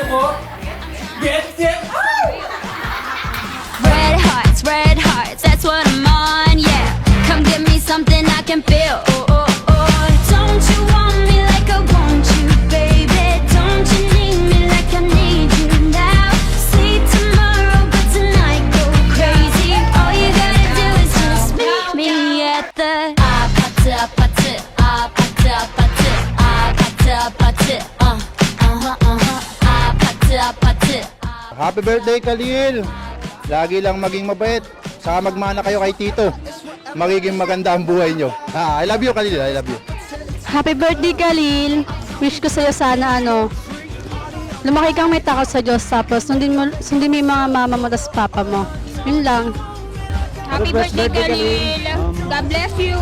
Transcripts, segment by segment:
mo? Get! Ay! Red hearts, that's what I'm on, yeah. Come give me something I can feel. Oh, oh, oh. Don't you want me like I want you, baby? Don't you need me like I need you now? Sleep tomorrow, but tonight go crazy. All you gotta do is just meet me at the Happy birthday, Khalil! Lagi lang maging mabait. Saka magmana kayo kay Tito. Magiging maganda ang buhay nyo. I love you, Khalil. I love you. Happy birthday, Khalil! Wish ko sa'yo sana lumaki kang may takot sa Diyos, tapos sundin mo yung mga mama mo tas papa mo. Yun lang. Happy birthday, Khalil! God bless you!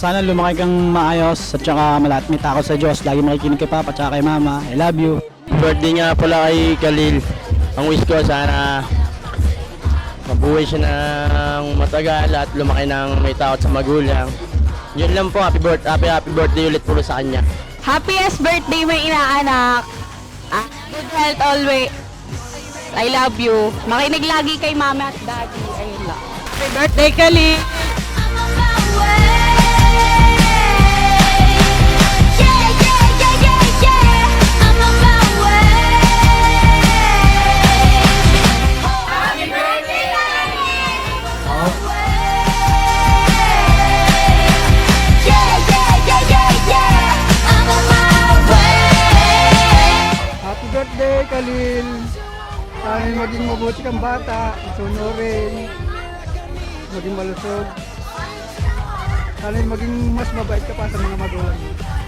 Sana lumaki kang maayos at saka may takot sa Diyos. Lagi makikinig kay Papa at saka kay Mama. I love you. Birthday nga pala kay Khalil. Ang wish ko sana mabuhay siya ng matagal at lumaki ng may takot sa magulang. Yun lang po, happy birthday ulit po sa kanya. Happiest birthday, may inaanak! Good health always! I love you! Makinig lagi kay mama at daddy. Ayun lang. Happy birthday, Khalil! Happy birthday, Khalil! Sana maging mabuti kang bata, sunurin, maging malusog. Sana maging mas mabait ka pa sa mga magulang.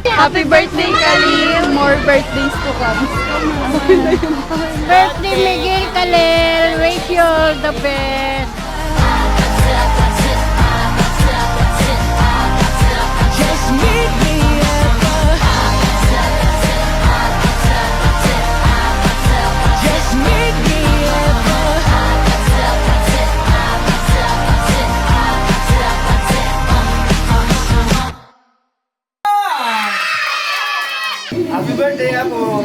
Happy birthday, Khalil! More birthdays to come. Birthday, Miguel Khalil! Wish you all the best! Happy birthday ako!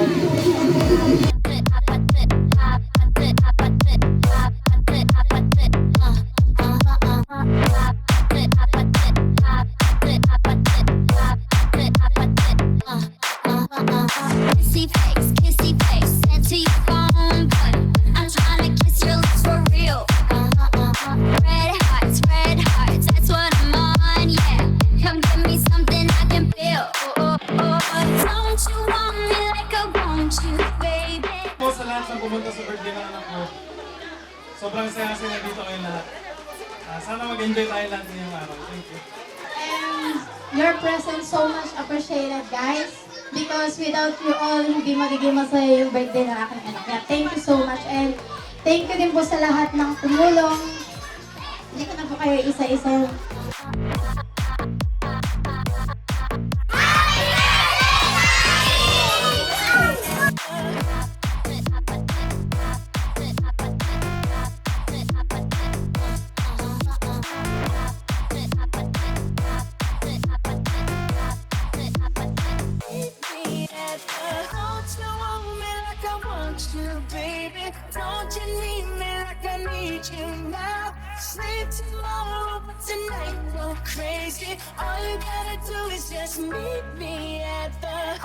Kissy face, sent to your phone, but I'm trying to kiss your lips for real. Red hearts, that's what I'm on, yeah. Come give me something I can feel. Oh, oh, oh. Don't you want me like I want you, baby? Po sa lahat ng pumunta sa birthday ng anak ko. Sobrang saya-saya dito kayo lahat. Sana mag-enjoy tayo lahat ngayong araw. Thank you. And your presence so much appreciated, guys. Because without you all, hindi magiging masaya yung birthday ng aking anak. Kaya thank you so much. And thank you din po sa lahat ng tumulong. Hindi ko na po kayo isa-isa. Don't you need me like I need you now? Sleep tomorrow, but tonight go crazy. All you gotta do is just meet me at the